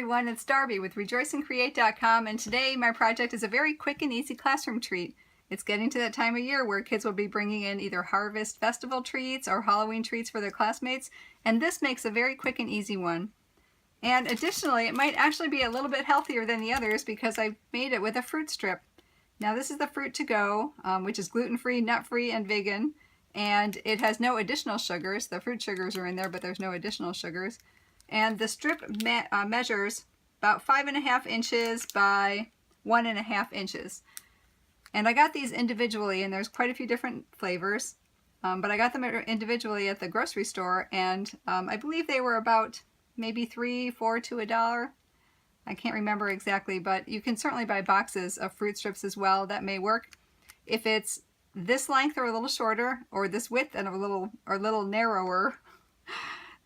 everyone, it's Darby with rejoiceandcreate.com, and today my project is a very quick and easy classroom treat. It's getting to that time of year where kids will be bringing in either harvest festival treats or Halloween treats for their classmates, and this makes a very quick and easy one. And additionally, it might actually be a little bit healthier than the others because I made it with a fruit strip. Now this is the fruit to go, which is gluten-free, nut-free, and vegan, and it has no additional sugars. The fruit sugars are in there, but there's no additional sugars. And the strip measures about 5.5 inches by 1.5 inches. And I got these individually, and there's quite a few different flavors, but I got them individually at the grocery store, and I believe they were about maybe $3, $4 to $1. I can't remember exactly, but you can certainly buy boxes of fruit strips as well. That may work. If it's this length or a little shorter, or this width and a little narrower,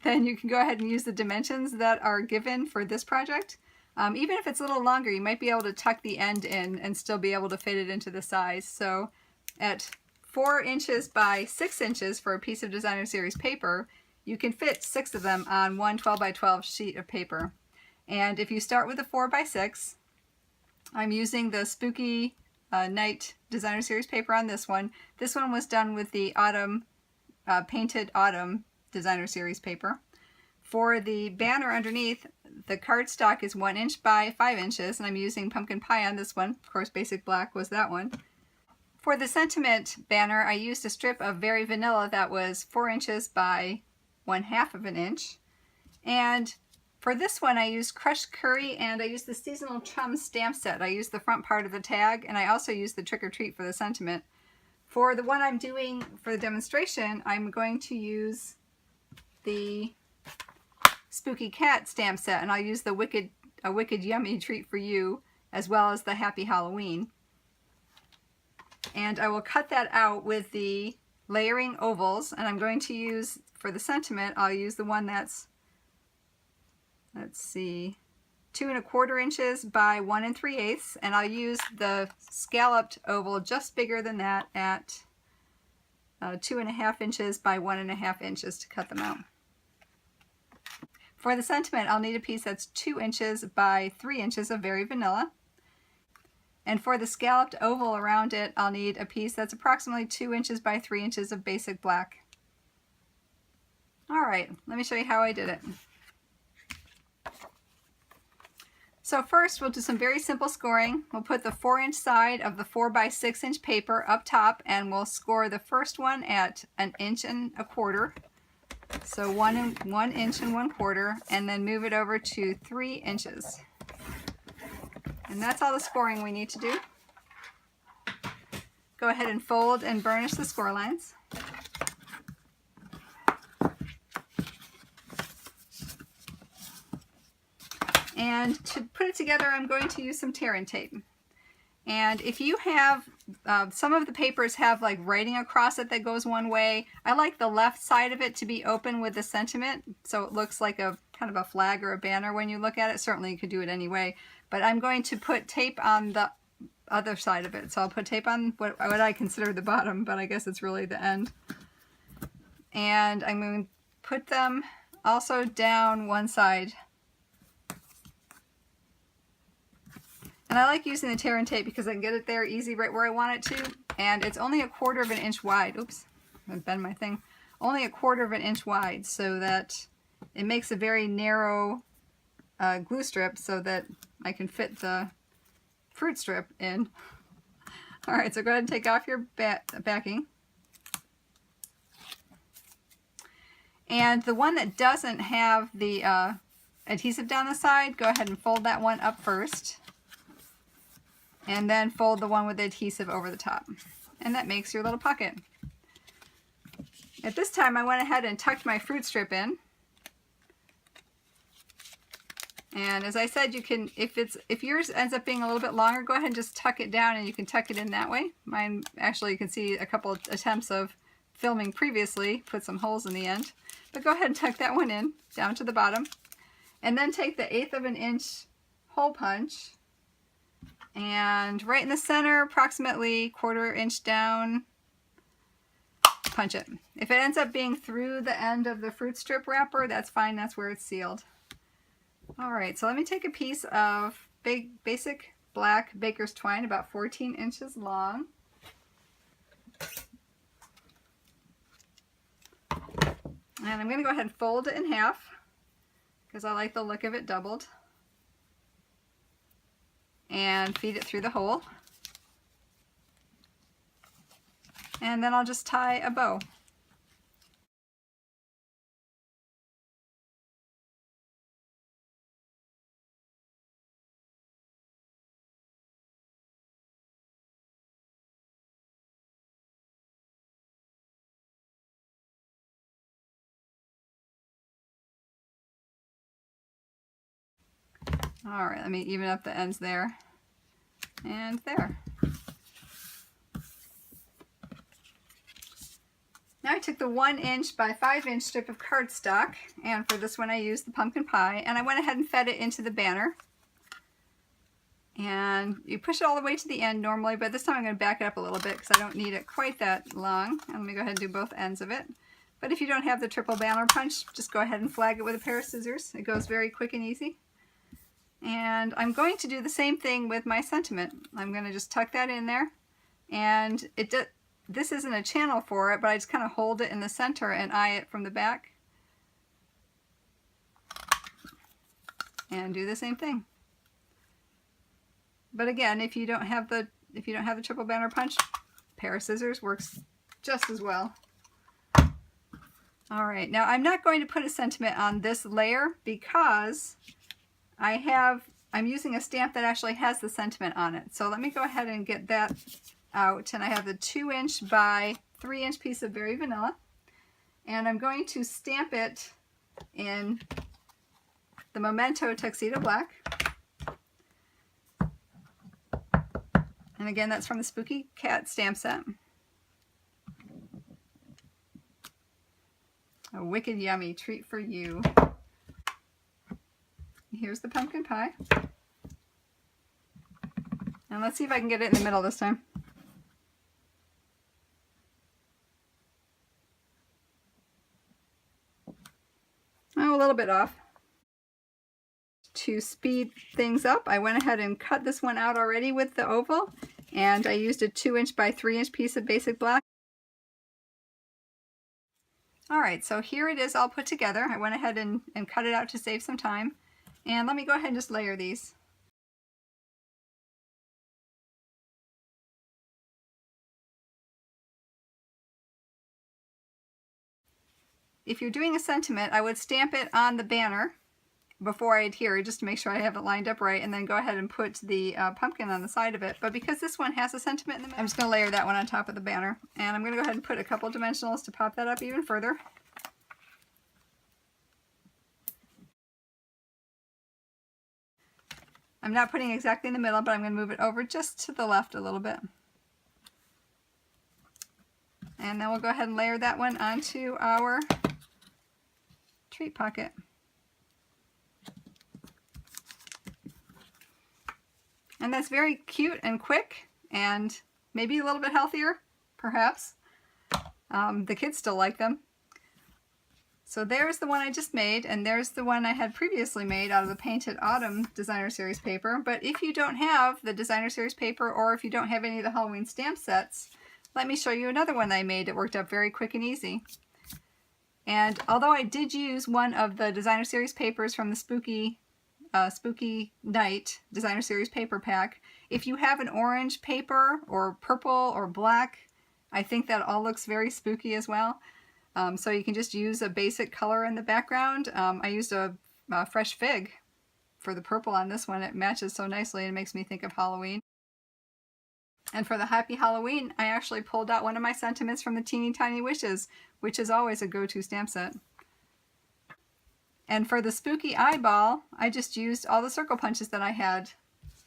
then you can go ahead and use the dimensions that are given for this project. Even if it's a little longer, you might be able to tuck the end in and still be able to fit it into the size. So at 4 inches by 6 inches for a piece of designer series paper, you can fit 6 of them on one 12 by 12 sheet of paper. And if you start with a 4 by 6, I'm using the Spooky Night designer series paper on this one. This one was done with the autumn, painted autumn designer series paper. For the banner underneath, the cardstock is 1 inch by 5 inches, and I'm using pumpkin pie on this one. Of course, basic black was that one. For the sentiment banner, I used a strip of Very Vanilla that was 4 inches by 1/2 inch. And for this one, I used crushed curry, and I used the seasonal chum stamp set. I used the front part of the tag, and I also used the trick or treat for the sentiment. For the one I'm doing for the demonstration, I'm going to use the Spooky Cat stamp set, and I'll use the A Wicked Yummy Treat for You, as well as the Happy Halloween. And I will cut that out with the layering ovals, and I'm going to use, for the sentiment, I'll use the one that's, let's see, 2 1/4 inches by 1 3/8, and I'll use the scalloped oval just bigger than that at 2.5 inches by 1.5 inches to cut them out. For the sentiment, I'll need a piece that's 2 inches by 3 inches of Very Vanilla. And for the scalloped oval around it, I'll need a piece that's approximately 2 inches by 3 inches of basic black. Alright, let me show you how I did it. So first, we'll do some very simple scoring. We'll put the 4-inch side of the 4 by 6 inch paper up top, and we'll score the first one at 1 1/4 inches. So 1 inch and 1/4, and then move it over to 3 inches. And that's all the scoring we need to do. Go ahead and fold and burnish the score lines. And to put it together, I'm going to use some tear and tape. And if you have, some of the papers have like writing across it that goes one way. I like the left side of it to be open with the sentiment, so it looks like a kind of a flag or a banner when you look at it. Certainly you could do it anyway, but I'm going to put tape on the other side of it. So I'll put tape on what I consider the bottom, but I guess it's really the end. And I'm going to put them also down one side. And I like using the tear and tape because I can get it there easy right where I want it to. And it's only 1/4 inch wide. Oops, I bend my thing. Only 1/4 inch wide, so that it makes a very narrow glue strip so that I can fit the fruit strip in. Alright, so go ahead and take off your backing. And the one that doesn't have the adhesive down the side, go ahead and fold that one up first. And then fold the one with the adhesive over the top. And that makes your little pocket. At this time, I went ahead and tucked my fruit strip in. And as I said, you can, if yours ends up being a little bit longer, go ahead and just tuck it down, and you can tuck it in that way. Mine, actually, you can see a couple of attempts of filming previously, put some holes in the end. But go ahead and tuck that one in, down to the bottom. And then take the 1/8 inch hole punch, and right in the center, approximately 1/4 inch down, punch it. If it ends up being through the end of the fruit strip wrapper, that's fine, that's where it's sealed. Alright, so let me take a piece of basic black baker's twine, about 14 inches long. And I'm going to go ahead and fold it in half because I like the look of it doubled. And feed it through the hole. And then I'll just tie a bow. Alright, let me even up the ends there. And there. Now I took the 1 inch by 5 inch strip of cardstock, and for this one I used the pumpkin pie, and I went ahead and fed it into the banner. And you push it all the way to the end normally, but this time I'm going to back it up a little bit because I don't need it quite that long. And let me go ahead and do both ends of it. But if you don't have the triple banner punch, just go ahead and flag it with a pair of scissors. It goes very quick and easy. And I'm going to do the same thing with my sentiment. I'm going to just tuck that in there. And this isn't a channel for it, but I just kind of hold it in the center and eye it from the back. And do the same thing. But again, if you don't have the triple banner punch, pair of scissors works just as well. All right, now I'm not going to put a sentiment on this layer because I'm using a stamp that actually has the sentiment on it. So let me go ahead and get that out. And I have the 2 inch by 3 inch piece of Very Vanilla. And I'm going to stamp it in the Memento Tuxedo Black. And again, that's from the Spooky Cat stamp set. A wicked yummy treat for you. Here's the pumpkin pie. And let's see if I can get it in the middle this time. Oh, a little bit off. To speed things up, I went ahead and cut this one out already with the oval, and I used a 2 inch by 3 inch piece of basic black. Alright, so here it is all put together. I went ahead and cut it out to save some time. And let me go ahead and just layer these. If you're doing a sentiment, I would stamp it on the banner before I adhere, just to make sure I have it lined up right, and then go ahead and put the pumpkin on the side of it. But because this one has a sentiment in the middle, I'm just going to layer that one on top of the banner. And I'm going to go ahead and put a couple dimensionals to pop that up even further. I'm not putting exactly in the middle, but I'm going to move it over just to the left a little bit. And then we'll go ahead and layer that one onto our treat pocket. And that's very cute and quick, and maybe a little bit healthier, perhaps. The kids still like them. So there's the one I just made, and there's the one I had previously made out of the Painted Autumn Designer Series paper. But if you don't have the Designer Series paper, or if you don't have any of the Halloween stamp sets, let me show you another one that I made. It worked out very quick and easy. And although I did use one of the Designer Series papers from the Spooky Night Designer Series paper pack, if you have an orange paper or purple or black, I think that all looks very spooky as well. So you can just use a basic color in the background. I used a fresh fig for the purple on this one. It matches so nicely and it makes me think of Halloween. And for the Happy Halloween, I actually pulled out one of my sentiments from the Teeny Tiny Wishes, which is always a go-to stamp set. And for the spooky eyeball, I just used all the circle punches that I had.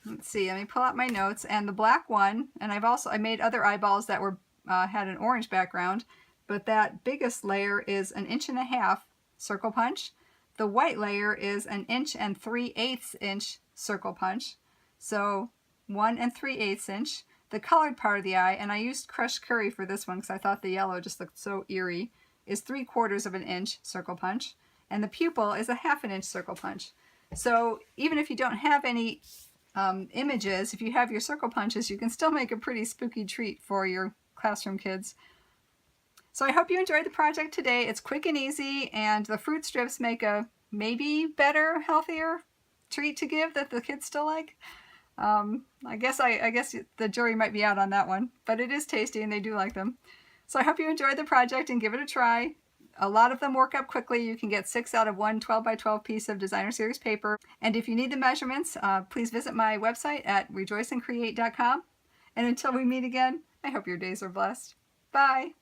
Let's see, let me pull out my notes. And the black one, and I made other eyeballs that were had an orange background, but that biggest layer is 1.5 inches circle punch. The white layer is 1 3/8 inch circle punch. So 1 3/8 inch. The colored part of the eye, and I used crushed curry for this one because I thought the yellow just looked so eerie, is 3/4 inch circle punch. And the pupil is 1/2 inch circle punch. So even if you don't have any images, if you have your circle punches, you can still make a pretty spooky treat for your classroom kids. So I hope you enjoyed the project today. It's quick and easy, and the fruit strips make a maybe better, healthier treat to give that the kids still like. I guess the jury might be out on that one, but it is tasty and they do like them. So I hope you enjoyed the project and give it a try. A lot of them work up quickly. You can get 6 out of one 12 by 12 piece of designer series paper. And if you need the measurements, please visit my website at rejoiceandcreate.com. And until we meet again, I hope your days are blessed. Bye.